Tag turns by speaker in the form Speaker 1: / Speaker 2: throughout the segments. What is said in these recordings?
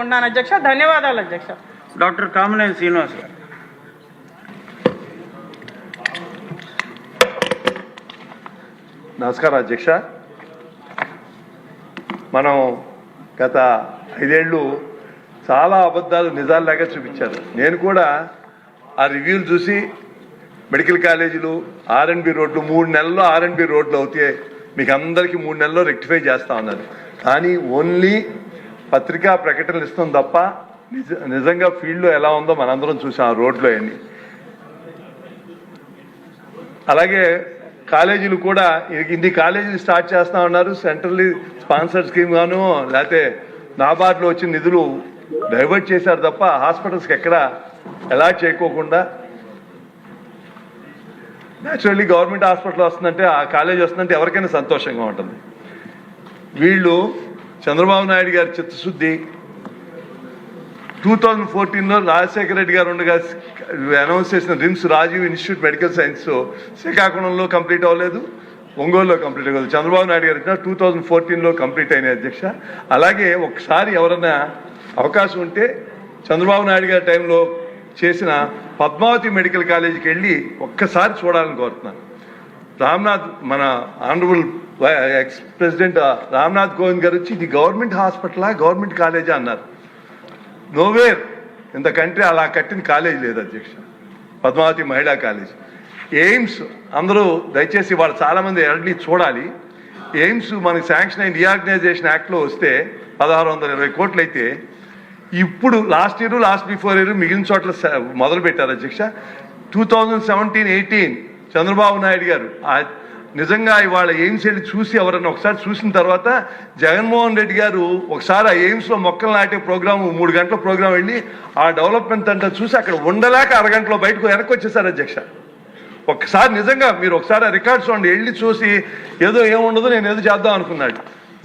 Speaker 1: అధ్యక్ష. ధన్యవాదాలు అధ్యక్ష.
Speaker 2: డాక్టర్ కామినేని శ్రీనివాస్ గారు.
Speaker 3: నమస్కారం అధ్యక్ష. మనం గత 5 ఏళ్ళు చాలా అబద్ధాలు నిజాల్లాగా చూపించారు. నేను కూడా ఆ రివ్యూలు చూసి మెడికల్ కాలేజీలు R&B రోడ్లు 3 నెలల్లో R&B రోడ్లు అవుతాయి, మీకు అందరికీ 3 నెలల్లో రెక్టిఫై చేస్తా ఉన్నారు. కానీ ఓన్లీ పత్రికా ప్రకటనలు ఇస్తాం తప్ప నిజంగా ఫీల్డ్లో ఎలా ఉందో మనందరం చూసాం ఆ రోడ్లో అన్ని. అలాగే కాలేజీలు కూడా ఇన్ని కాలేజీలు స్టార్ట్ చేస్తా ఉన్నారు, సెంట్రల్లీ స్పాన్సర్డ్ స్కీమ్ గాను లేకపోతే నాబార్డ్లో వచ్చిన నిధులు డైవర్ట్ చేశారు తప్ప హాస్పిటల్స్కి ఎక్కడ అలాట్ చేయకోకుండా న్యాచురల్లీ గవర్నమెంట్ హాస్పిటల్ వస్తుందంటే ఆ కాలేజ్ వస్తుందంటే ఎవరికైనా సంతోషంగా ఉంటుంది. వీళ్ళు చంద్రబాబు నాయుడు గారి చిత్తశుద్ధి 2014లో రాజశేఖర రెడ్డి గారు ఉండగా అనౌన్స్ చేసిన RIMS Rajiv institute medical science శ్రీకాకుళంలో కంప్లీట్ అవ్వలేదు, ఒంగోలులో కంప్లీట్ అవ్వలేదు. చంద్రబాబు నాయుడు గారు 2014లో కంప్లీట్ అయిన అధ్యక్ష. అలాగే ఒకసారి ఎవరైనా అవకాశం ఉంటే చంద్రబాబు నాయుడు గారి టైంలో చేసిన పద్మావతి మెడికల్ కాలేజీకి వెళ్ళి ఒక్కసారి చూడాలని కోరుతున్నాను. రామ్నాథ్ మన honourable ex president Ramnath Kovind గారు వచ్చి ఇది గవర్నమెంట్ హాస్పిటలా గవర్నమెంట్ కాలేజా అన్నారు. నోవేర్ ఇన్ ద కంట్రీ అలా కట్టిన కాలేజ్ లేదు అధ్యక్ష, పద్మావతి మహిళా కాలేజ్. ఎయిమ్స్ అందరూ దయచేసి వాళ్ళు చాలామంది ఎర్లీ చూడాలి. ఎయిమ్స్ మనకి శాంక్షన్ అయిన రీఆర్గనైజేషన్ యాక్ట్లో వస్తే 1620 కోట్లు అయితే ఇప్పుడు లాస్ట్ బిఫోర్ ఇయర్ మిగిలిన చోట్ల మొదలు పెట్టారు అధ్యక్ష. 2017-18 చంద్రబాబు నాయుడు గారు నిజంగా ఇవాళ ఎయిమ్స్ వెళ్ళి చూసి ఎవరన్నా ఒకసారి చూసిన తర్వాత జగన్మోహన్ రెడ్డి గారు ఒకసారి ఆ ఎయిమ్స్లో మొక్కలు నాటే ప్రోగ్రాము 3 గంటల ప్రోగ్రాం వెళ్ళి ఆ డెవలప్మెంట్ అంతా చూసి అక్కడ ఉండలేక అరగంటలో బయటకు వెనక్కి వచ్చేసారు అధ్యక్ష. ఒక్కసారి నిజంగా మీరు ఒకసారి ఆ రికార్డ్స్ ఉండి వెళ్ళి చూసి ఏదో ఏముండదు నేను ఏదో చేద్దాం అనుకున్నాడు.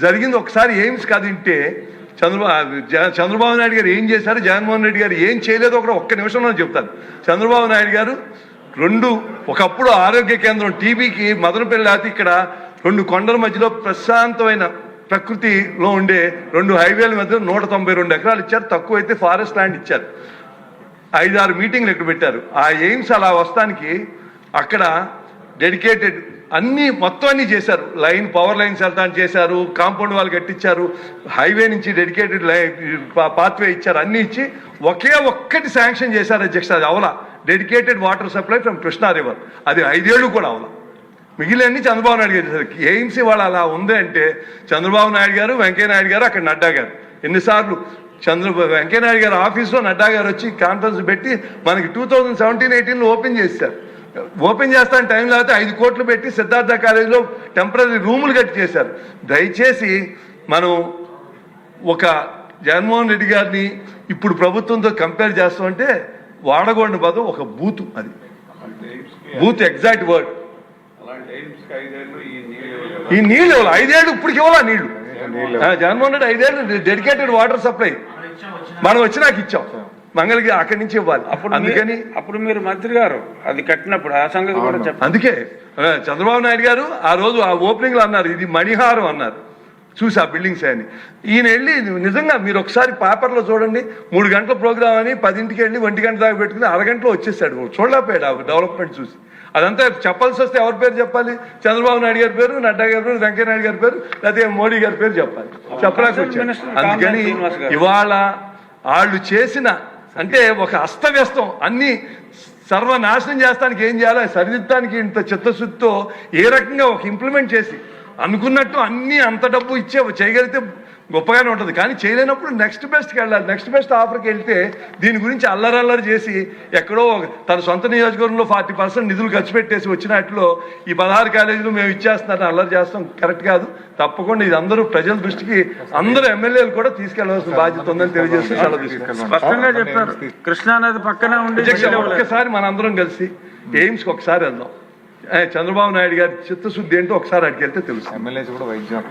Speaker 3: జరిగింది ఒకసారి ఎయిమ్స్ కాదంటే చంద్రబాబు నాయుడు గారు ఏం చేశారు, జగన్మోహన్ రెడ్డి గారు ఏం చేయలేదో కూడా ఒక్క నిమిషంలో చెప్తారు. చంద్రబాబు నాయుడు గారు ఒకప్పుడు ఆరోగ్య కేంద్రం టీబీకి మదనపల్లి లేకపోతే ఇక్కడ 2 కొండల మధ్యలో ప్రశాంతమైన ప్రకృతిలో ఉండే 2 హైవేల మధ్య 192 ఎకరాలు ఇచ్చారు. తక్కువైతే ఫారెస్ట్ ల్యాండ్ ఇచ్చారు. 5-6 మీటింగ్లు ఇక్కడ పెట్టారు. ఆ ఎయిమ్స్ అలా వస్తానికి అక్కడ డెడికేటెడ్ మొత్తం అన్నీ చేశారు. పవర్ లైన్స్ వెళ్తాను చేశారు, కాంపౌండ్ వాళ్ళు కట్టించారు, హైవే నుంచి డెడికేటెడ్ పాత్వే ఇచ్చారు, అన్నీ ఇచ్చి ఒక్కటి శాంక్షన్ చేశారు అధ్యక్ష. అది అవలా dedicated water supply from Krishna river. అది 5 ఏళ్ళు కూడా అవలా. మిగిలిన చంద్రబాబు నాయుడు గారు చేశారు. ఎయిమ్స్ ఇవాళ అలా ఉంది అంటే చంద్రబాబు నాయుడు గారు, వెంకయ్యనాయుడు గారు, అక్కడ నడ్డా గారు ఎన్నిసార్లు వెంకయ్యనాయుడు గారు ఆఫీస్లో నడ్డా గారు వచ్చి కాన్ఫరెన్స్ పెట్టి మనకి 2017-18లో ఓపెన్ చేశారు. ఓపెన్ చేస్తాను టైం లేకపోతే 5 కోట్లు పెట్టి సిద్ధార్థ కాలేజీలో టెంపరీ రూములు కట్టి చేశారు. దయచేసి మనం ఒక జగన్మోహన్ రెడ్డి గారిని ఇప్పుడు ప్రభుత్వంతో కంపేర్ చేస్తామంటే వాడగొండ బదులు ఒక బూత్, అది బూత్ ఎగ్జాక్ట్ వర్డ్. ఈ నీళ్ళు 5 ఏళ్ళు ఇప్పటికి ఇవ్వాలా నీళ్లు. జగన్మోహన్ రెడ్డి 5 ఏళ్ళు డెడికేటెడ్ వాటర్ సప్లై మనం వచ్చినాక ఇచ్చాం, మంగళకి అక్కడి నుంచి ఇవ్వాలి. అందుకని
Speaker 2: అప్పుడు మీరు మంత్రి గారు అది కట్టినప్పుడు ఆ సంగతి కూడా చెప్పారు.
Speaker 3: అందుకే చంద్రబాబు నాయుడు గారు ఆ రోజు ఆ ఓపెనింగ్ లో అన్నారు ఇది మణిహారం అన్నారు. చూసి ఆ బిల్డింగ్స్ అని ఈయన వెళ్ళి నిజంగా మీరు ఒకసారి పేపర్లో చూడండి, 3 గంటల ప్రోగ్రామ్ అని 10ంటికి వెళ్ళి 1 గంట దాకా పెట్టుకుని అరగంటలో వచ్చేసాడు. చూడలేకపోయాడు ఆ డెవలప్మెంట్ చూసి. అదంతా చెప్పాల్సి వస్తే ఎవరి పేరు చెప్పాలి? చంద్రబాబు నాయుడు గారి పేరు, నడ్డా గారి పేరు, వెంకయ్య నాయుడు గారి పేరు, లేకపోతే మోడీ గారి పేరు చెప్పాలి. చెప్పలేకపోయాడు. అందుకని ఇవాళ వాళ్ళు చేసిన అంటే ఒక అస్తవ్యస్తం అన్ని సర్వనాశనం చేస్తానికి ఏం చేయాలో సరిదిద్దానికి ఇంత చిత్తశుద్ధితో ఏ రకంగా ఒక ఇంప్లిమెంట్ చేసి అనుకున్నట్టు అన్నీ అంత డబ్బు చేయగలిగితే గొప్పగానే ఉంటుంది. కానీ చేయలేనప్పుడు నెక్స్ట్ బెస్ట్కి వెళ్ళాలి. నెక్స్ట్ బెస్ట్ ఆఫర్కి వెళ్తే దీని గురించి అల్లరల్లరి చేసి ఎక్కడో తన సొంత నియోజకవర్గంలో 40% నిధులు ఖర్చు పెట్టేసి వచ్చినట్లో ఈ 16 కాలేజీలు మేము ఇచ్చేస్తున్నారని అల్లరి చేస్తాం కరెక్ట్ కాదు. తప్పకుండా ఇది అందరూ ప్రజల దృష్టికి అందరూ ఎమ్మెల్యేలు కూడా తీసుకెళ్లవలసిన బాధ్యత ఉందని తెలియజేస్తూ
Speaker 2: స్పష్టంగా చెప్పారు. కృష్ణానది పక్కనే ఉండి
Speaker 3: ఒక్కసారి మనందరం కలిసి ఎయిమ్స్కి ఒకసారి వెళ్దాం. చంద్రబాబు నాయుడు గారి చిత్తశుద్ధి ఏంటో ఒకసారి అడిగి వెళ్తే తెలుసు.
Speaker 4: ఎమ్మెల్యేస్ కూడా వైద్యం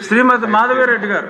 Speaker 2: శ్రీమతి మాధవి రెడ్డి గారు.